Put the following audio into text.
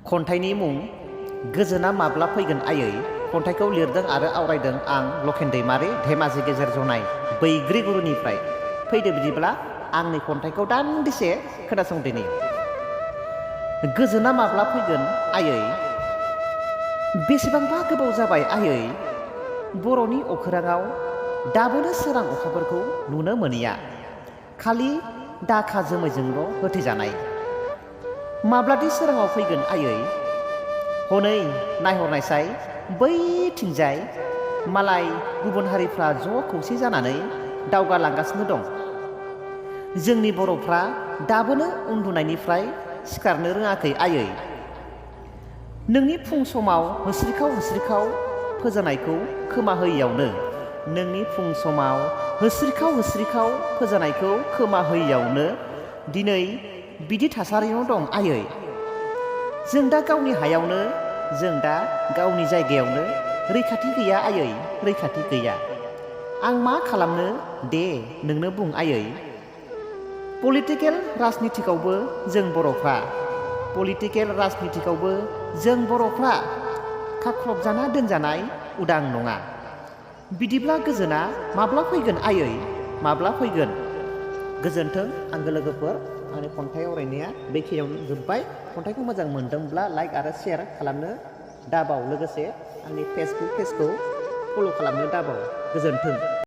खन्थाइनि मुं गोजोना माब्ला फैगोन आयै खन्थाइखौ लिरदों आरो आवरायदों आं लखेन दैमारि धेमाजि गेजेर जनाय बैग्रिगुरुनिफ्राय। फैदो बिदिब्ला आंनि खन्थाइखौ दान्दिसे खोनासंदिनि। गोजोना माब्ला फैगोन आयै बेसेबांबा गोबाव जाबाय आयै बर'नि अखोराङाव दाबोनो सोरां अखाफोरखौ नुनो मोनैया, खालि दाखा जोमैजोंल' होथेजानाय। माब्लादि सोराङाव फैगोन आयै हनै नायहरनायसाय बैथिंजाय मालाय गुबुन हारिफ्रा ज' खौसे जानानै दावगालांगासिनो दं। जोंनि बर'फ्रा दाबोनो उन्दुनायनिफ्राय सिखारनो रोङाखै आयै। नोंनि फुं समाव होस्रिखाव होस्रिखाव फोजानायखौ खोमा होयैयावनो नोंनि फुं समाव होस्रिखाव होस्रिखाव फोजानायखौ खोमा होयैयावनो दिनै बिदि थासारियाव दं आयै। जों दा गावनि हायावनो, जों दा गावनि जायगायावनो रैखाथि गैया आयै, रैखाथि गैया। आं मा खालामनो दे नोंनो बुं आयै। पलिटिकेल राजनितिकआवबो जों बर'फ्रा खाख्रबजाना दोनजानाय उदां नङा। बिदिब्ला गोजोना माब्ला फैगोन आयै, माब्ला फैगोन? गोजोन्थों आंगो लोगोफोर, आंनि खन्थाइ आवरायनाया बेखिनियावनो जोब्बाय। खन्थाइखौ मोजां मोनदोंब्ला लाइक आरो शेयार खालामनो दाबाव, लोगोसे आंनि फेसबुक पेजखौ फल' खालामनो दाबाव। गोजोन्थों।